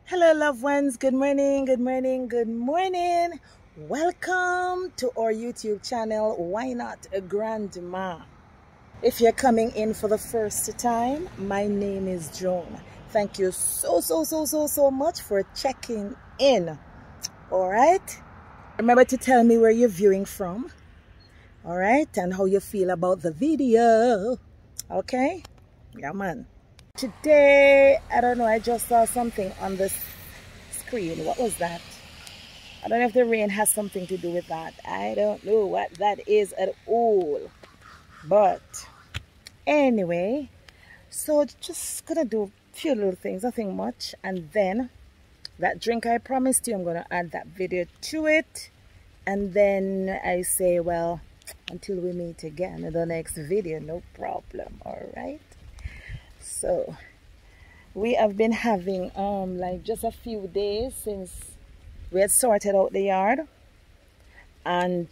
Hello, loved ones. Good morning, good morning, good morning. Welcome to our YouTube channel, Why Not a Grandma? If you're coming in for the first time, my name is Joan. Thank you so much for checking in. All right? Remember to tell me where you're viewing from. All right? And how you feel about the video. Okay? Yeah, man. Today, I don't know, I just saw something on the screen. What was that? I don't know if the rain has something to do with that. I don't know what that is at all. But anyway, so just gonna do a few little things, nothing much. And then that drink I promised you, I'm gonna add that video to it. And then I say, well, until we meet again in the next video, no problem. All right. So we have been having like just a few days since we had sorted out the yard, and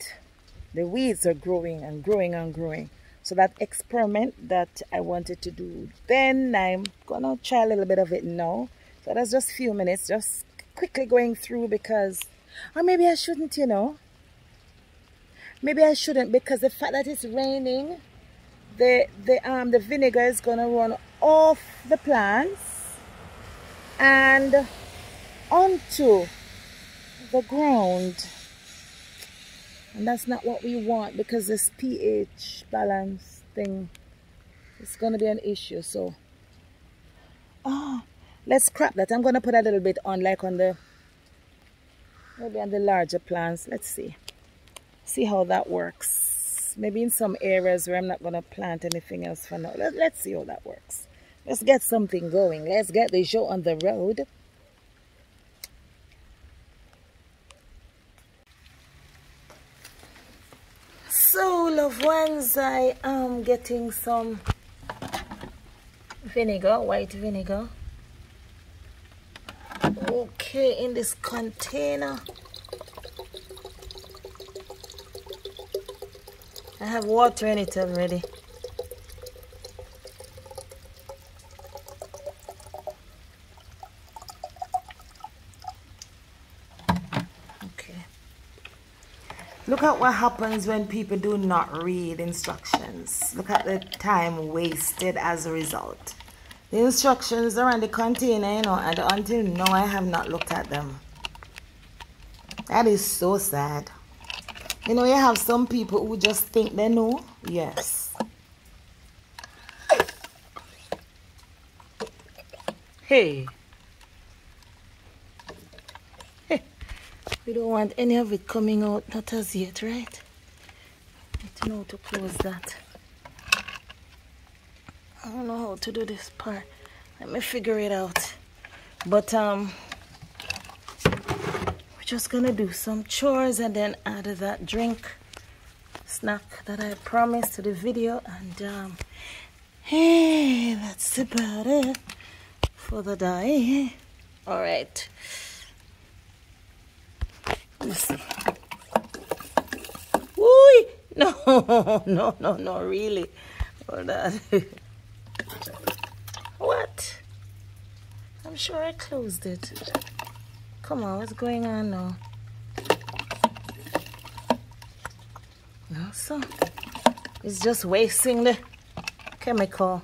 the weeds are growing and growing and growing. So that experiment that I wanted to do then, I'm gonna try a little bit of it now. So that's just a few minutes, just quickly going through, because, or maybe I shouldn't, you know, maybe I shouldn't, because the fact that it's raining, the vinegar is gonna run off the plants and onto the ground, and that's not what we want, because this pH balance thing is gonna be an issue. So let's scrap that. I'm gonna put a little bit on, like on the, maybe on the larger plants. Let's see how that works. Maybe in some areas where I'm not gonna plant anything else for now. Let's see how that works. Let's get something going. Let's get the show on the road. So, loved ones, I am getting some vinegar, white vinegar. Okay, in this container. I have water in it already. Okay. Look at what happens when people do not read instructions. Look at the time wasted as a result. The instructions are on the container, you know, and until now I have not looked at them. That is so sad. You know, you have some people who just think they know. Yes. Hey. We don't want any of it coming out, not as yet, right? Need to know how to close that. I don't know how to do this part. Let me figure it out. But we're just gonna do some chores and then add that drink snack that I promised to the video, and hey, that's about it for the day. All right. Let me see. Woo! No, really. Hold on. What? I'm sure I closed it. Come on, what's going on now? No, so it's just wasting the chemical.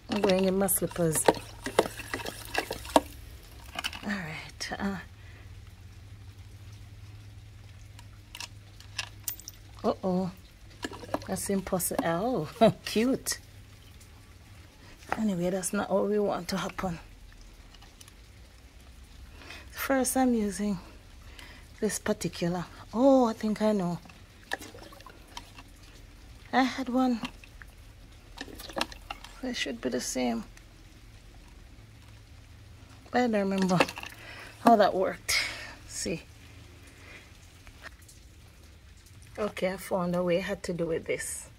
I'm going in my slippers. All right. Uh-oh. That's impossible. Oh, cute. Anyway, that's not what we want to happen. First, I'm using this particular. Oh, I think I know. I had one. It should be the same. I don't remember how that worked. Let's see. Okay, I found a way I had to do with this.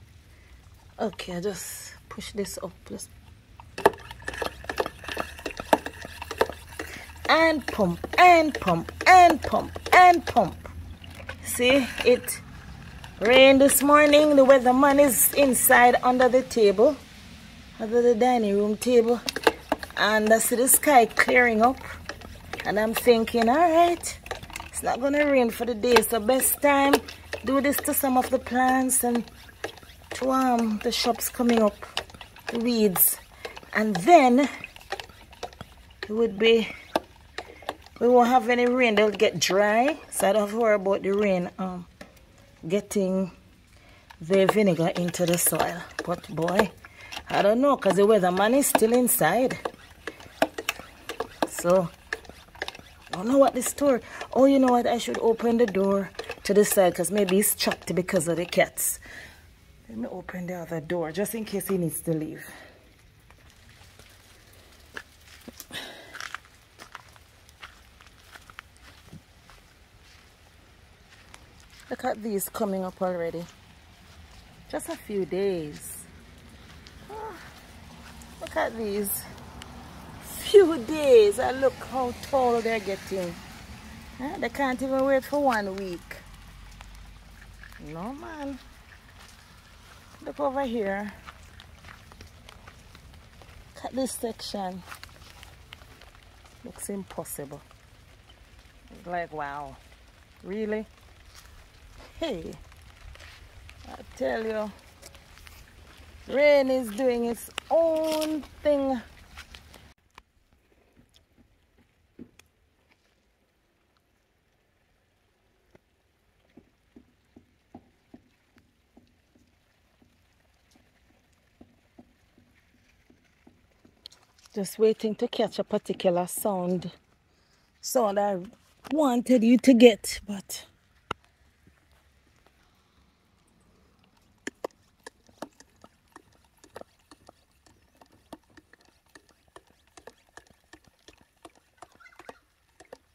Okay, I just push this up. And pump, and pump, and pump, and pump. See, it rained this morning. The weatherman is inside under the table, under the dining room table. And I see the sky clearing up, and I'm thinking, all right, it's not gonna rain for the day, so best time do this to some of the plants and to the shrubs coming up, the weeds, and then it would be, we won't have any rain, they'll get dry, so I don't have to worry about the rain getting the vinegar into the soil. But boy, I don't know, because the weatherman is still inside. So, I don't know what the story. Oh, you know what? I should open the door to the side, because maybe he's trapped because of the cats. Let me open the other door, just in case he needs to leave. Look at these coming up already. Just a few days. Oh, look at these. Few days, and look how tall they're getting. They can't even wait for 1 week. No man. Look over here. Look at this section. Looks impossible. It's like, wow. Really? Hey, I tell you, rain is doing its own thing. Just waiting to catch a particular sound I wanted you to get, but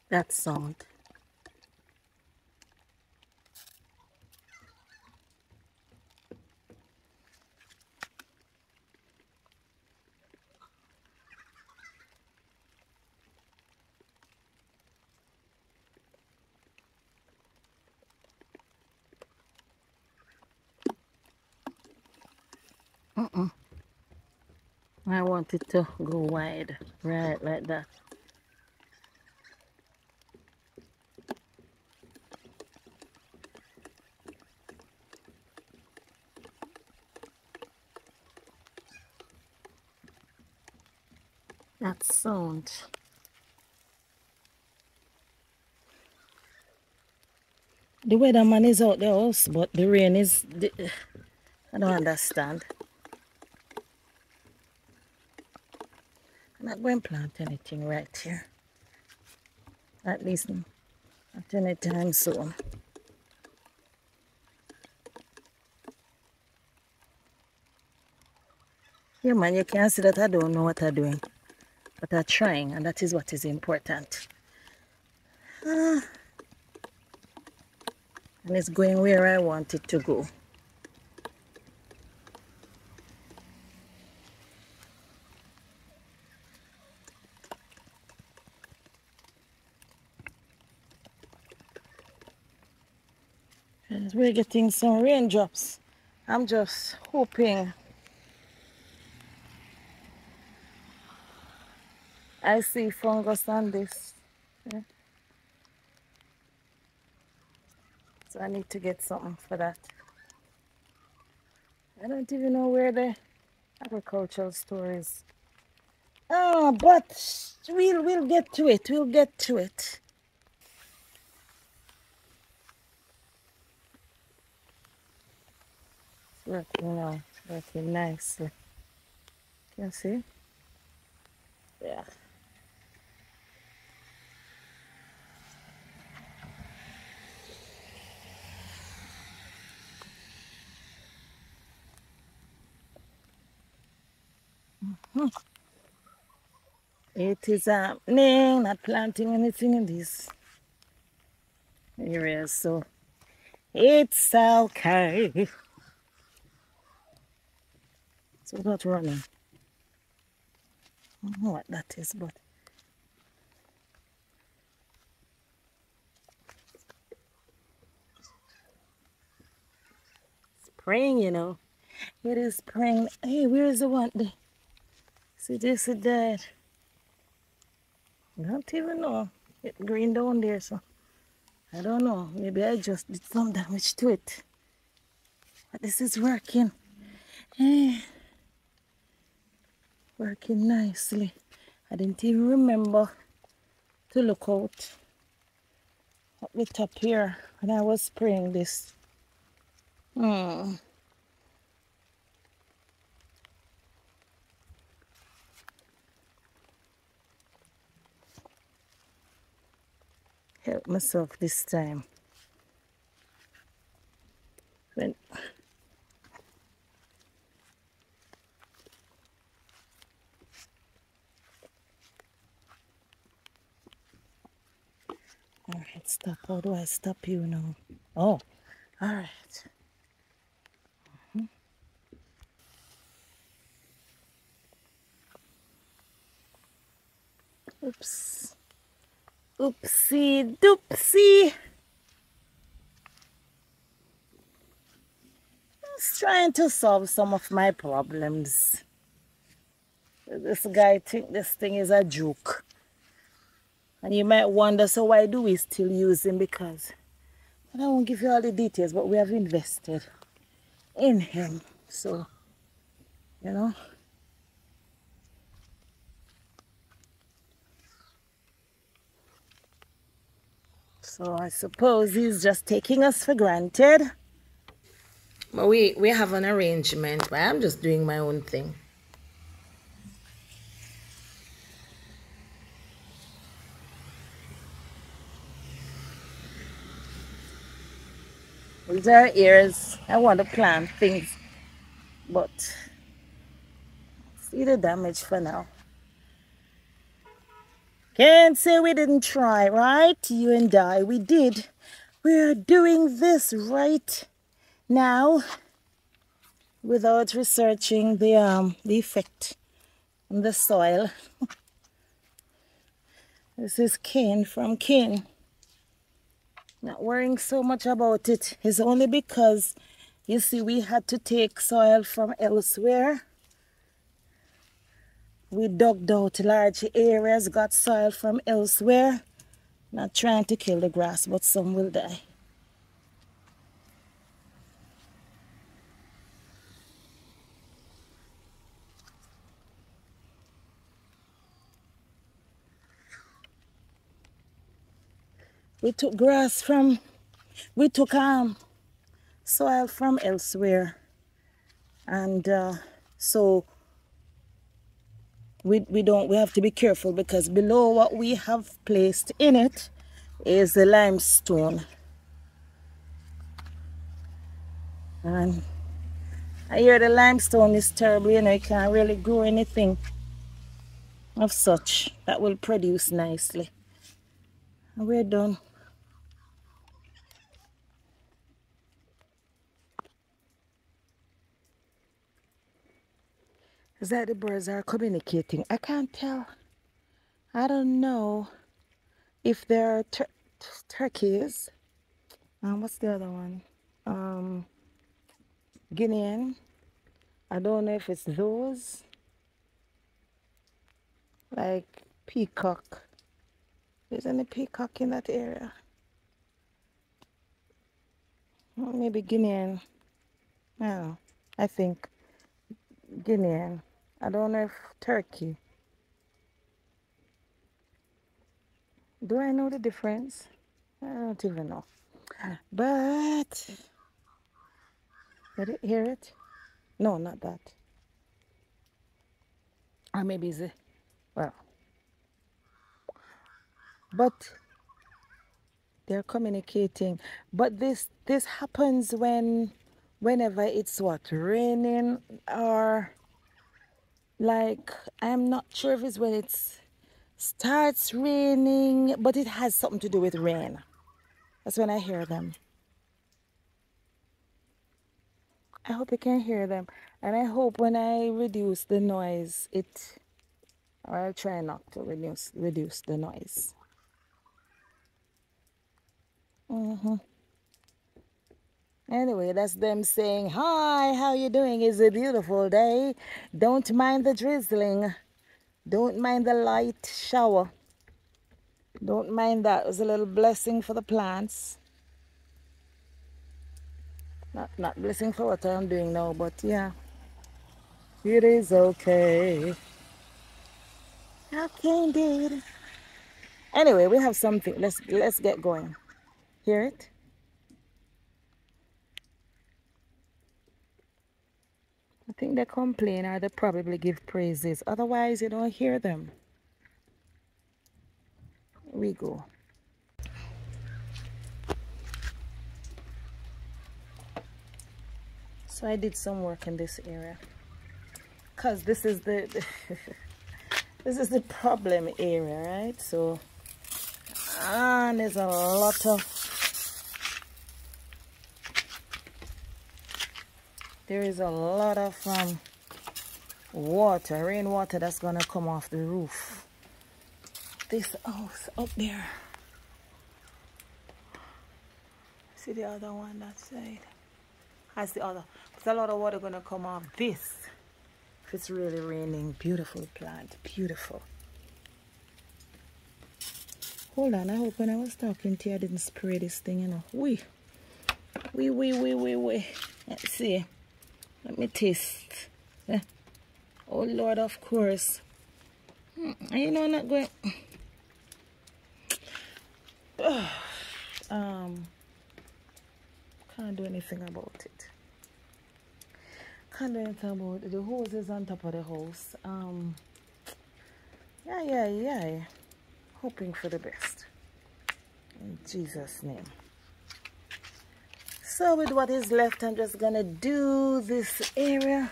that sound. I want it to go wide, right like that. That sound. The weatherman is out the house, but the rain is... I don't understand. I'm not going to plant anything right here. At least not any time soon. Yeah, man, you can see that I don't know what I'm doing. But I'm trying, and that is what is important. And it's going where I want it to go. And we're getting some raindrops. I'm just hoping I see fungus on this. Yeah. So I need to get something for that. I don't even know where the agricultural store is. Oh, but we'll get to it. We'll get to it. It's working now. It's working nicely. Can you see? Yeah. It is happening, not planting anything in these areas, so it's okay. So not running. I don't know what that is, but spring, you know. It is spring. Hey, where is the one? See this, that. I don't even know. It's green down there, so I don't know. Maybe I just did some damage to it. But this is working. Eh, working nicely. I didn't even remember to look out at the top here when I was spraying this. Help myself this time. When all right, stop. How do I stop you now? Oh, all right. Oops. Oopsie doopsie. Just trying to solve some of my problems. This guy think this thing is a joke. And you might wonder, so why do we still use him? Because, and I won't give you all the details, but we have invested in him. So, you know. So I suppose he's just taking us for granted. But we have an arrangement, but I'm just doing my own thing. These are ears. I want to plant things, but see the damage for now. Can't say we didn't try, right? You and I, we did. We're doing this right now without researching the effect on the soil. This is cane from cane. Not worrying so much about it. It's only because, you see, we had to take soil from elsewhere. We dug out large areas, got soil from elsewhere. Not trying to kill the grass, but some will die. We took grass from, we took soil from elsewhere. And so we have to be careful, because below what we have placed in it is the limestone. And I hear the limestone is terrible, you know, you can't really grow anything of such that will produce nicely. And we're done. Is that the birds are communicating? I can't tell. I don't know if they're turkeys. What's the other one? Guinean. I don't know if it's those. Like peacock. Is any peacock in that area? Well, maybe Guinean. No, I think Guinean. I don't know if turkey. Do I know the difference? I don't even know. But did you hear it? No, not that. Or maybe it's well. But they're communicating. But this happens whenever it's what, raining, or like, I'm not sure if it's when it starts raining, but it has something to do with rain. That's when I hear them. I hope you can hear them. And I hope when I reduce the noise, or I'll try not to reduce the noise. Anyway, that's them saying, hi, how you doing? It's a beautiful day. Don't mind the drizzling. Don't mind the light shower. Don't mind that. It was a little blessing for the plants. Not blessing for what I'm doing now, but yeah. It is okay. Okay, indeed. Anyway, we have something. Let's get going. Hear it? I think they complain or they probably give praises. Otherwise, you don't hear them. Here we go. So I did some work in this area. Because this is the this is the problem area, right? So there's a lot of water, rainwater that's gonna come off the roof. This house up there. See the other one that side? That's the other. There's a lot of water gonna come off this. If it's really raining. Beautiful plant, beautiful. Hold on, I hope when I was talking to you I didn't spray this thing, you know. Wee. Let's see. Let me taste. Oh Lord, of course. You know, I'm not going. Can't do anything about it. Can't do anything about it. The hose is on top of the house. Yeah. Hoping for the best. In Jesus' name. So with what is left, I'm just gonna do this area.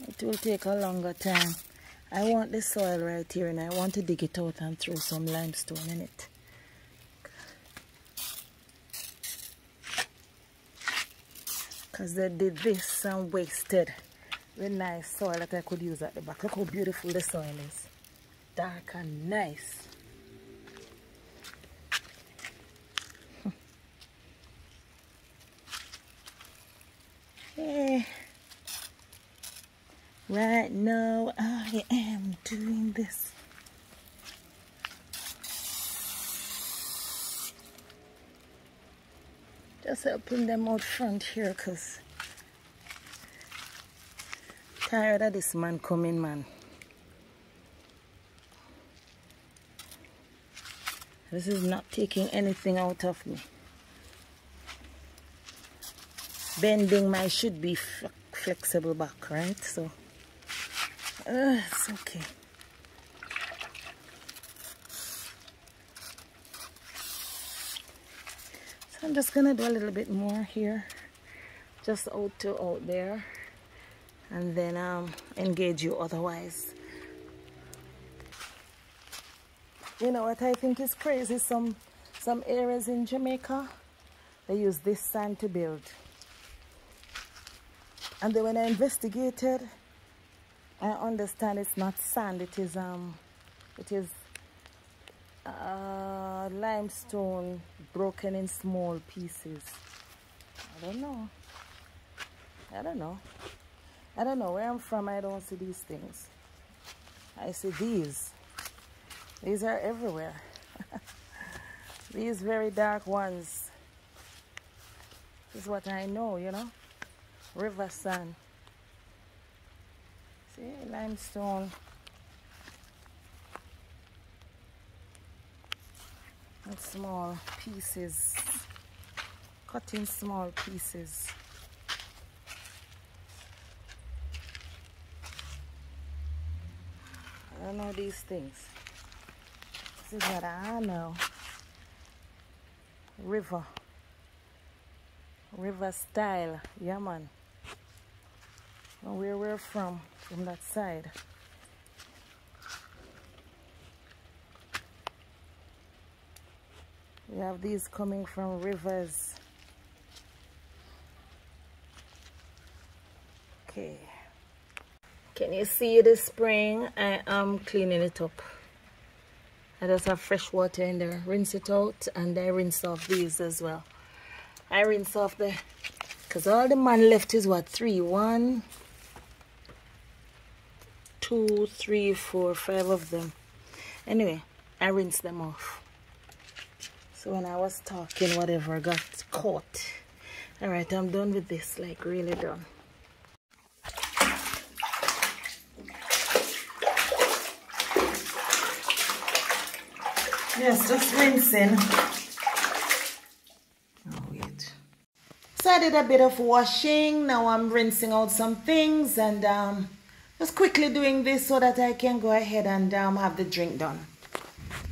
It will take a longer time. I want the soil right here and I want to dig it out and throw some limestone in it. Because they did this and wasted the nice soil that I could use at the back. Look how beautiful the soil is. Dark and nice. Yeah. Right now I am doing this. Just helping them out front here because tired of this man coming, man. This is not taking anything out of me. Bending my should be flexible back, right? So it's okay. So I'm just gonna do a little bit more here, just out there, and then engage you otherwise. You know what I think is crazy? Some areas in Jamaica, they use this sand to build. And then when I investigated, I understand it's not sand, it is limestone broken in small pieces. I don't know. Where I'm from, I don't see these things. I see these. These are everywhere. These very dark ones. This is what I know, you know. River sand. See, limestone. And small pieces. Cut in small pieces. I don't know these things. This is what I know. River style. Yeah, man. Where we're from that side. We have these coming from rivers. Okay. Can you see the spring? I am cleaning it up. I just have fresh water in there. Rinse it out, and I rinse off these as well. I rinse off the, because all the man left is what, 3, 1, 2, 3, 4, 5 of them. Anyway, I rinse them off. So when I was talking, whatever got caught. Alright, I'm done with this, like really done. Yes, just rinsing. Oh, wait. So I did a bit of washing. Now I'm rinsing out some things and just quickly doing this so that I can go ahead and have the drink done.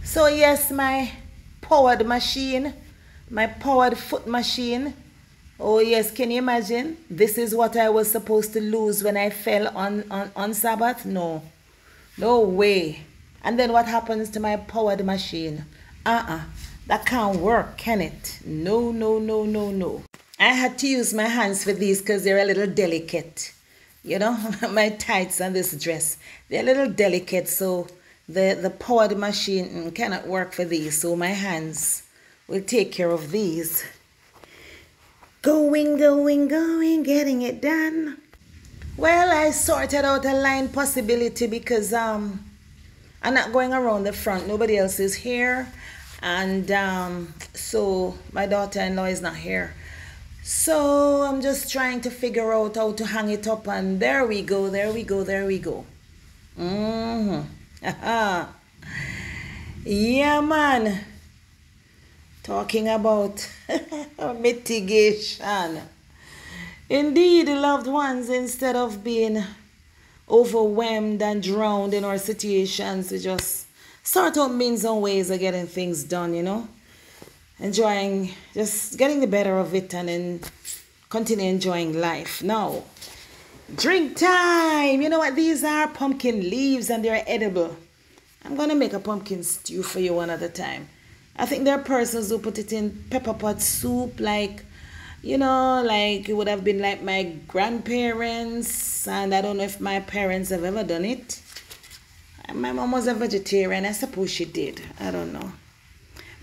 So yes, my powered machine, my powered foot machine. Oh yes, can you imagine? This is what I was supposed to lose when I fell on Sabbath? No. No way. And then what happens to my powered machine? That can't work, can it? No, no, no, no, no. I had to use my hands for these because they're a little delicate. You know, my tights and this dress, they're a little delicate, so the powered machine cannot work for these. So my hands will take care of these. Going, going, going, getting it done. Well, I sorted out a line possibility because I'm not going around the front. Nobody else is here. And so my daughter-in-law is not here. So I'm just trying to figure out how to hang it up. And there we go, there we go, there we go. Yeah, man. Talking about mitigation. Indeed, loved ones, instead of being overwhelmed and drowned in our situations, we just sort out means and ways of getting things done, you know. Enjoying, just getting the better of it and then continue enjoying life. Now, drink time. You know what these are? Pumpkin leaves and they're edible. I'm going to make a pumpkin stew for you one other time. I think there are persons who put it in pepper pot soup, like, you know, like it would have been like my grandparents. And I don't know if my parents have ever done it. My mom was a vegetarian. I suppose she did. I don't know.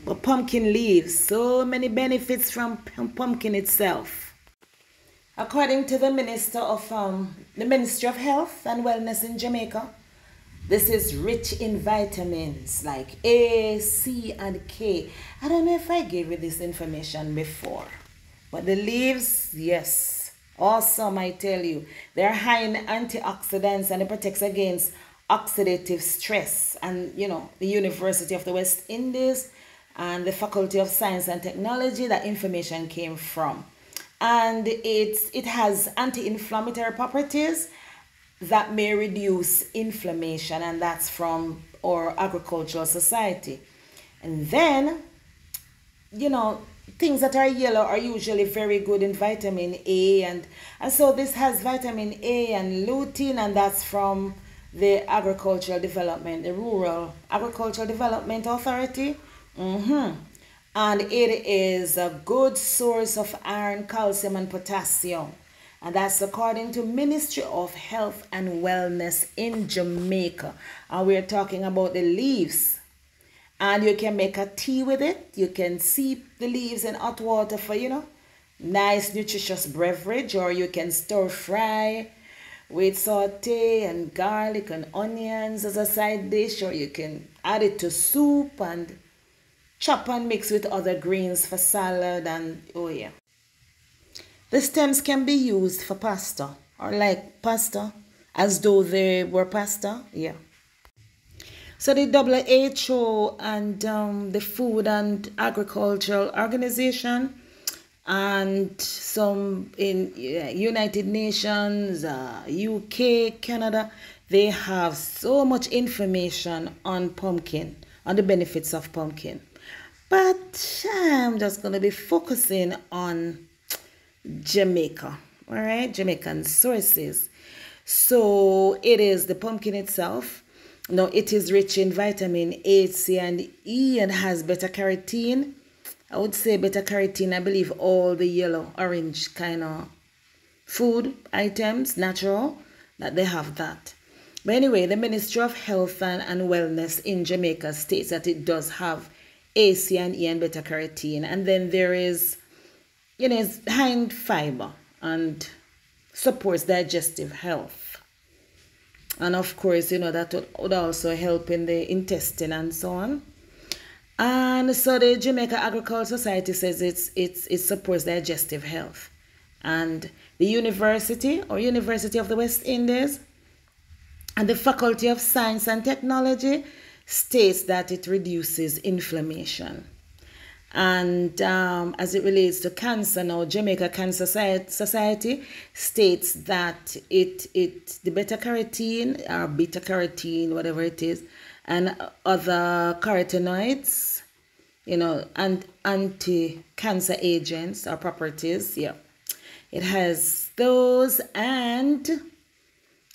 But pumpkin leaves, so many benefits from pumpkin itself. According to the Ministry of Health and Wellness in Jamaica, this is rich in vitamins like A, C, and K. I don't know if I gave you this information before. But the leaves, yes, awesome, I tell you. They're high in antioxidants and it protects against oxidative stress. And, you know, the University of the West Indies and the Faculty of Science and Technology, that information came from. And it has anti-inflammatory properties that may reduce inflammation, and that's from our agricultural society. And then, you know, things that are yellow are usually very good in vitamin A, and so this has vitamin A and lutein, and that's from the Agricultural Development, the Rural Agricultural Development Authority. And it is a good source of iron, calcium, and potassium. And that's according to Ministry of Health and Wellness in Jamaica. And we're talking about the leaves. And you can make a tea with it. You can steep the leaves in hot water for, you know, nice nutritious beverage. Or you can stir fry with saute and garlic and onions as a side dish. Or you can add it to soup and chop and mix with other greens for salad. And oh yeah. The stems can be used for pasta, or like pasta, as though they were pasta. Yeah. So the WHO and the Food and Agricultural Organization and some in United Nations, UK, Canada, they have so much information on pumpkin, on the benefits of pumpkin. But I'm just going to be focusing on Jamaica, all right, Jamaican sources. So it is the pumpkin itself. Now it is rich in vitamin A, C, and E, and has beta carotene. I would say beta carotene, I believe all the yellow, orange kind of food items, natural, that they have that. But anyway, the Ministry of Health and Wellness in Jamaica states that it does have A, C, and E, and beta carotene. And then there is, you know, it's high in fiber and supports digestive health. And of course, you know, that would also help in the intestine and so on. And so the Jamaica Agricultural Society says it supports digestive health. And the University of the West Indies and the Faculty of Science and Technology states that it reduces inflammation. And as it relates to cancer now, Jamaica Cancer Society states that the beta-carotene or beta-carotene, whatever it is, and other carotenoids, you know, and anti-cancer agents or properties, yeah, it has those, and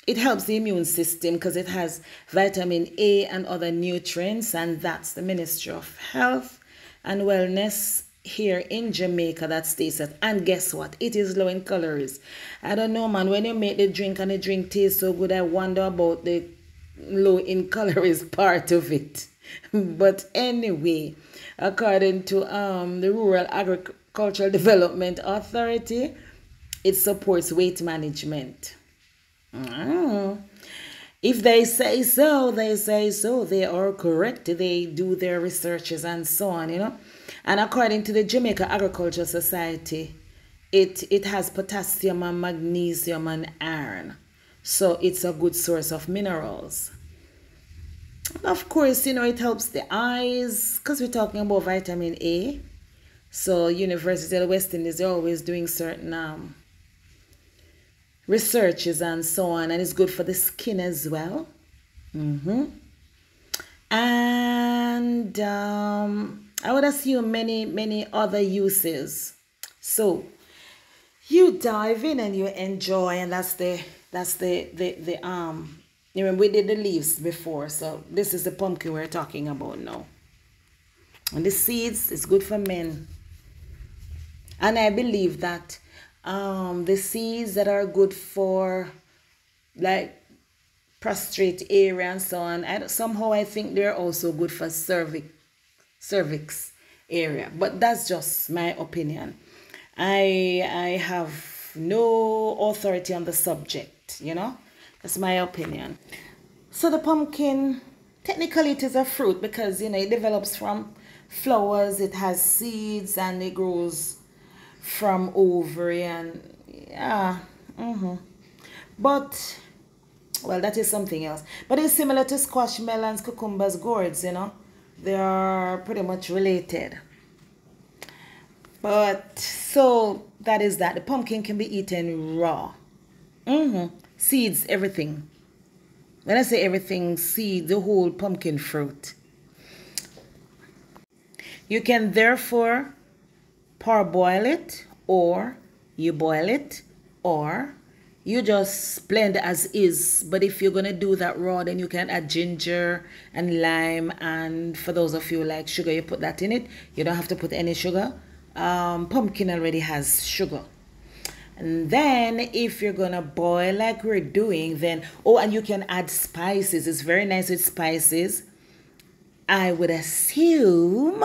it helps the immune system because it has vitamin A and other nutrients, and that's the Ministry of Health and Wellness here in Jamaica that states that. And guess what? It is low in calories. I don't know, man. When you make the drink and the drink tastes so good, I wonder about the low in calories part of it. But anyway, according to the Rural Agricultural Development Authority, it supports weight management. If they say so, they say so. They are correct. They do their researches and so on, you know. And according to the Jamaica Agricultural Society, it has potassium and magnesium and iron. So it's a good source of minerals. Of course, you know, it helps the eyes because we're talking about vitamin A. So University of the West Indies, they're always doing certain researches and so on, and it's good for the skin as well. And I would assume many other uses. So you dive in and you enjoy, and that's the you remember we did the leaves before, so this is the pumpkin we're talking about now. And the seeds is good for men, and I believe that the seeds that are good for like prostate area and so on, somehow I think they're also good for cervix area, but that's just my opinion. I have no authority on the subject, you know. That's my opinion. So the pumpkin, technically it is a fruit because, you know, it develops from flowers, it has seeds, and it grows from ovary, and yeah, but well, that is something else. But it's similar to squash, melons, cucumbers, gourds, you know. They are pretty much related. But so that is that. The pumpkin can be eaten raw. Seeds, everything. When I say everything, seed, the whole pumpkin fruit. You can therefore parboil it, or you boil it, or you just blend as is. But if you're gonna do that raw, then you can add ginger and lime, and for those of you who like sugar, you put that in it. You don't have to put any sugar. Pumpkin already has sugar. And then if you're gonna boil like we're doing, then and you can add spices. It's very nice with spices, I would assume,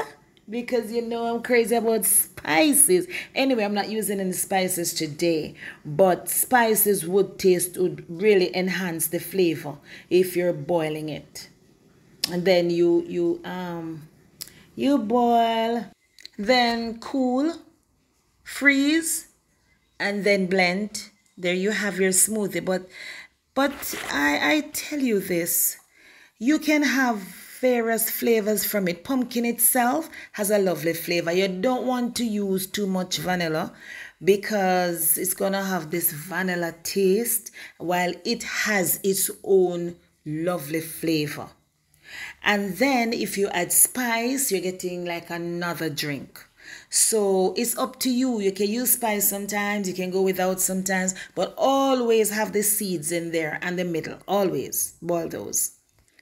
because you know I'm crazy about spices. Anyway, I'm not using any spices today, but spices would really enhance the flavor if you're boiling it. And then you boil, then cool, freeze, and then blend. There you have your smoothie. But I tell you this, you can have various flavors from it. Pumpkin itself has a lovely flavor. You don't want to use too much vanilla because it's gonna have this vanilla taste while it has its own lovely flavor. And then if you add spice, you're getting like another drink. So it's up to you. You can use spice sometimes, you can go without sometimes, but always have the seeds in there and the middle. Always boil those.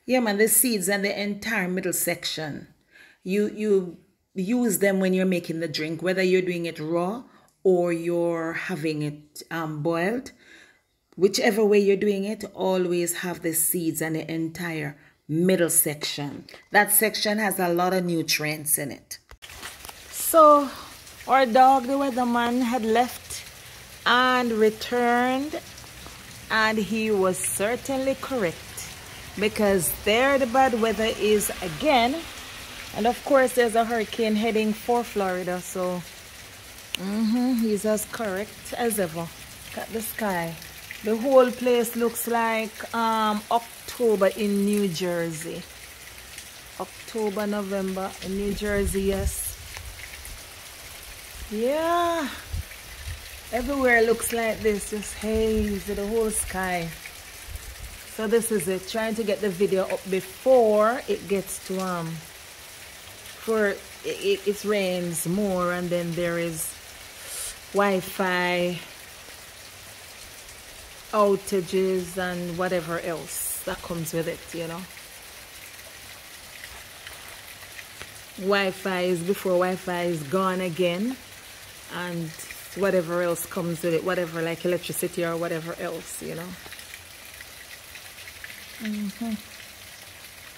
Yeah, man, the seeds and the entire middle section. You use them when you're making the drink, whether you're doing it raw or you're having it boiled. Whichever way you're doing it, always have the seeds and the entire middle section. That section has a lot of nutrients in it. So our dog, the weatherman, had left and returned And he was certainly correct, because there the bad weather is again. And of course there's a hurricane heading for Florida, so he's as correct as ever. Look at the sky. The whole place looks like October in New Jersey. October, November in New Jersey, yes. Yeah. Everywhere looks like this, just hazy, the whole sky. So this is it, trying to get the video up before it gets to it rains more, and then there is Wi-Fi outages and whatever else that comes with it, you know. Wi-Fi is before Wi-Fi is gone again, and whatever else comes with it, whatever, like electricity or whatever else, you know.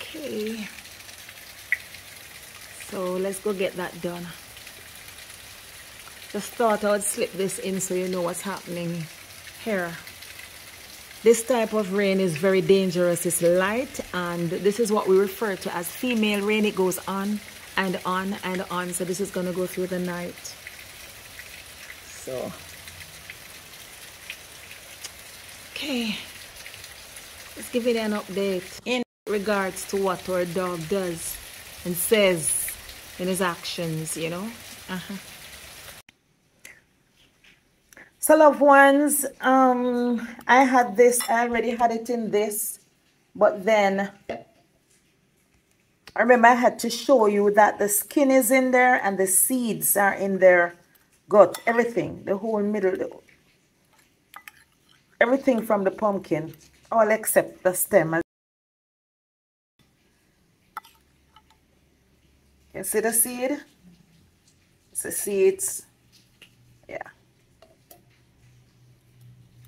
Okay, so let's go get that done. Just thought I would slip this in so you know what's happening here. This type of rain is very dangerous. It's light, and this is what we refer to as female rain. It goes on and on and on, so this is going to go through the night. So okay, let's give it an update in regards to what our dog does and says in his actions, you know. So loved ones, I already had it in this, but then I remember I had to show you that the skin is in there and the seeds are in their gut, everything, the whole middle, everything from the pumpkin, all except the stem. You see the seed? It's the seeds, yeah.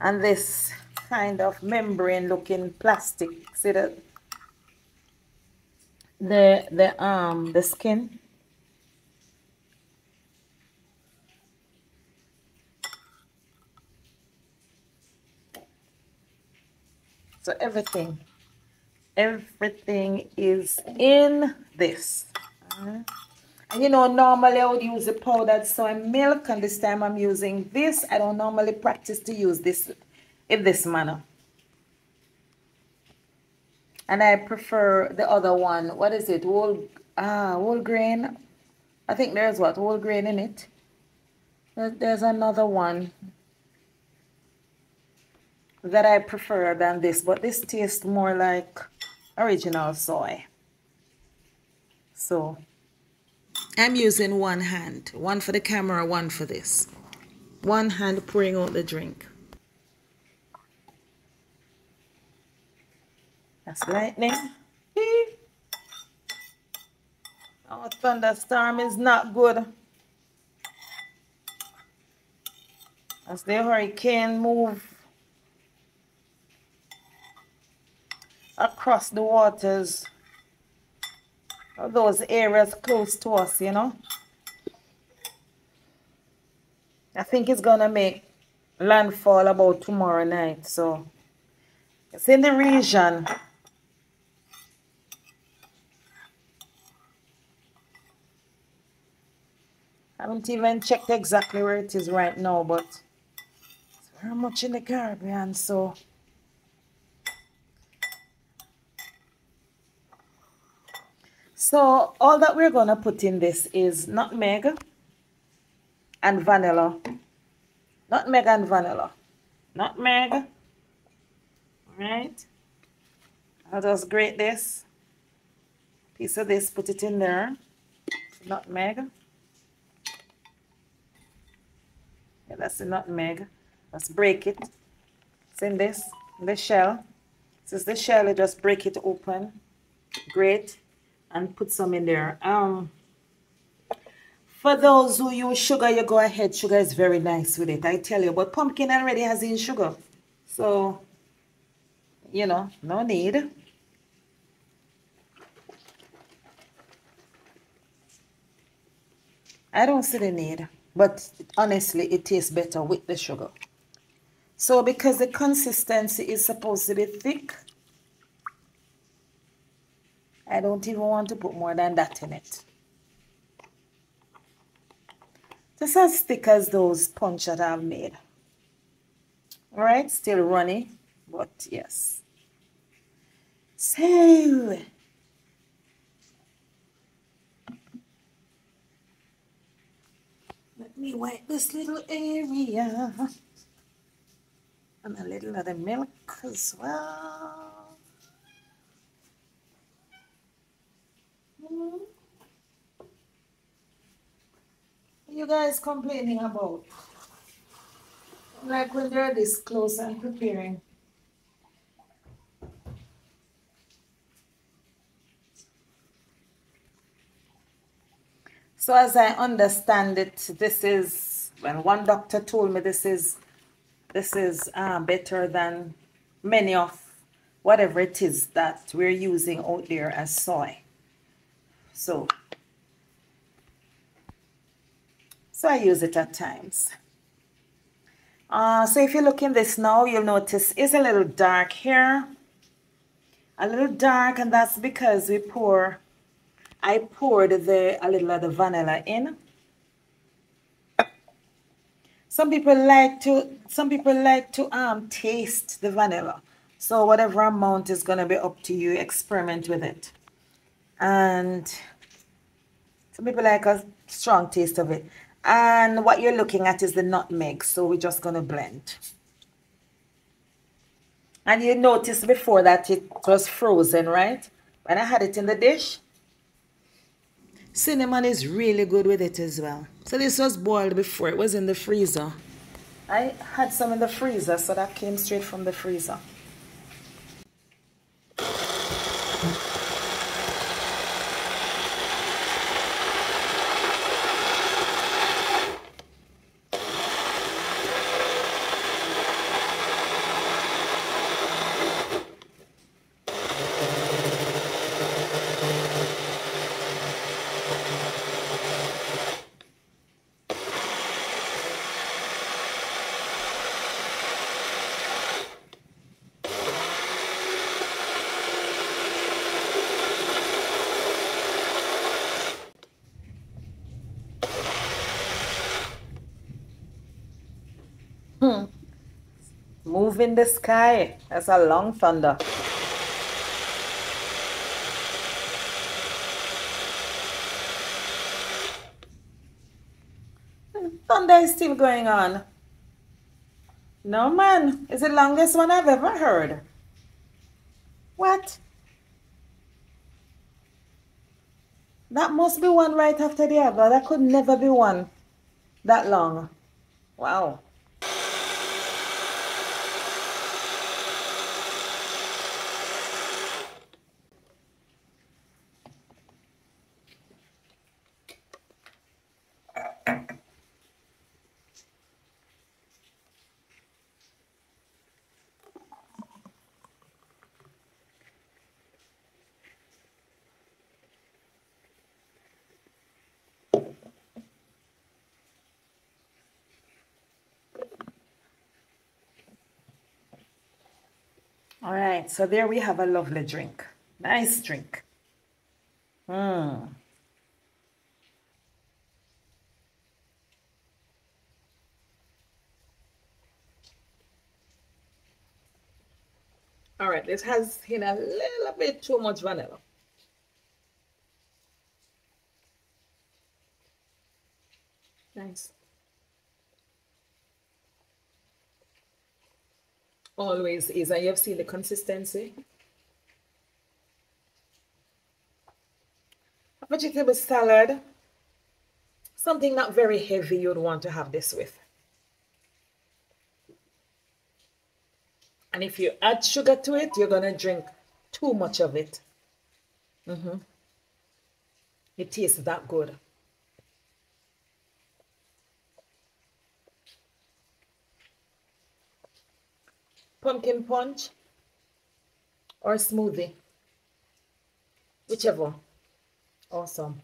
And this kind of membrane looking plastic, see the skin. So everything is in this. And you know, normally I would use the powdered soy milk, and this time I'm using this. I don't normally practice to use this in this manner. And I prefer the other one. What is it? Whole grain. I think there's what? Whole grain in it. There's another one that I prefer than this, but this tastes more like original soy. So I'm using one hand, one for the camera, one for this. One hand pouring out the drink. That's lightning. Oh, thunderstorm is not good. As the hurricane move across the waters of those areas close to us, you know. I think it's gonna make landfall about tomorrow night, so it's in the region. I haven't even checked exactly where it is right now, but it's very much in the Caribbean, so all that we're gonna put in this is nutmeg and vanilla. Nutmeg and vanilla. Nutmeg. Alright. I'll just grate this. Piece of this, put it in there. Nutmeg. Yeah, that's the nutmeg. Let's break it. It's in this, in the shell. This is the shell, you just break it open. Grate. And put some in there. For those who use sugar, you go ahead. Sugar is very nice with it, I tell you. But pumpkin already has in sugar. So, you know, no need. I don't see the need. But honestly, it tastes better with the sugar. So because the consistency is supposed to be thick, I don't even want to put more than that in it. Just as thick as those punch that I've made. All right, still runny, but yes. So, let me wipe this little area. And a little of the milk as well. What are you guys complaining about? Like when they're this close and preparing. So as I understand it, this is, when one doctor told me this is better than many of whatever it is that we're using out there as soy. So I use it at times. So if you look in this now, you'll notice it's a little dark here. A little dark, and that's because I poured a little of the vanilla in. Some people like to taste the vanilla. So whatever amount is gonna be up to you, experiment with it. And some people like a strong taste of it. And what you're looking at is the nutmeg, so we're just gonna blend. And you noticed before that it was frozen, right? When I had it in the dish, cinnamon is really good with it as well. So this was boiled before, it was in the freezer. I had some in the freezer, so that came straight from the freezer. Move in the sky. That's a long thunder. Thunder is still going on. No, man. It's the longest one I've ever heard. What? That must be one right after the other. That could never be one that long. Wow. All right, so there we have a lovely drink. Nice drink. All right, this has a little bit too much vanilla. Nice. Always is. And you've seen the consistency. A vegetable salad, something not very heavy you'd want to have this with. And if you add sugar to it, you're going to drink too much of it. It tastes that good. Pumpkin punch or smoothie, whichever. Awesome.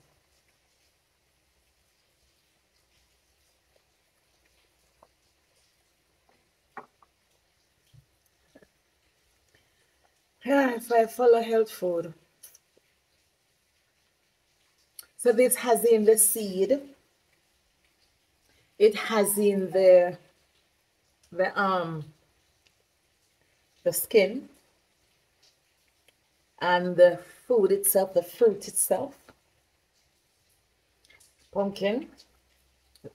If I follow health food. So this has in the seed. It has in the the skin and the food itself, the fruit itself, pumpkin,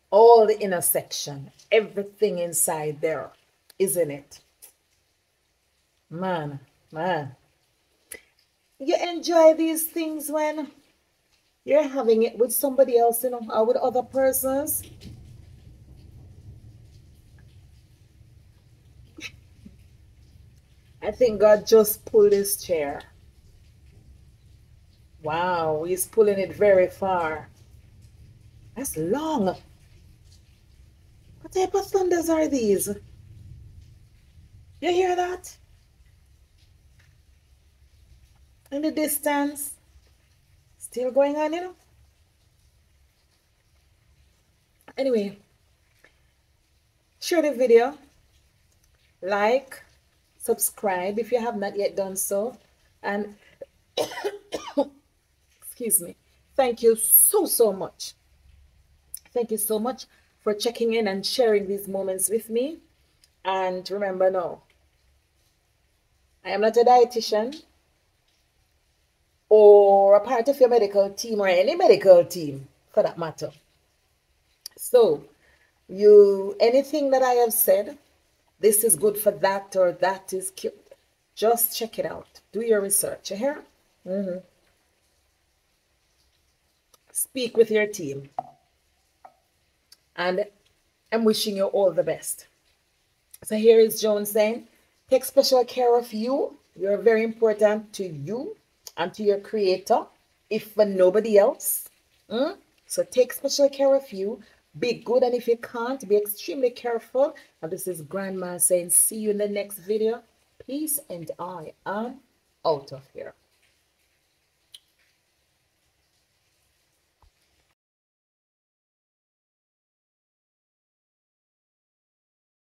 all the inner section, everything inside there, isn't it? Man, man. You enjoy these things when you're having it with somebody else, you know, or with other persons. I think God just pulled his chair. Wow, he's pulling it very far. That's long. What type of thunders are these? You hear that? In the distance. Still going on, you know? Anyway, share the video. Like, subscribe if you have not yet done so. And, excuse me, thank you so much. Thank you so much for checking in and sharing these moments with me. And remember now, I am not a dietitian or a part of your medical team or any medical team for that matter. So, anything that I have said, this is good for that or that is cute, just check it out. Do your research. You hear? Speak with your team. And I'm wishing you all the best. So here is Joan saying, take special care of you. You're very important to you and to your creator, if for nobody else. So take special care of you. Be good, and if you can't, be extremely careful. And this is Grandma saying, see you in the next video. Peace, and I am out of here.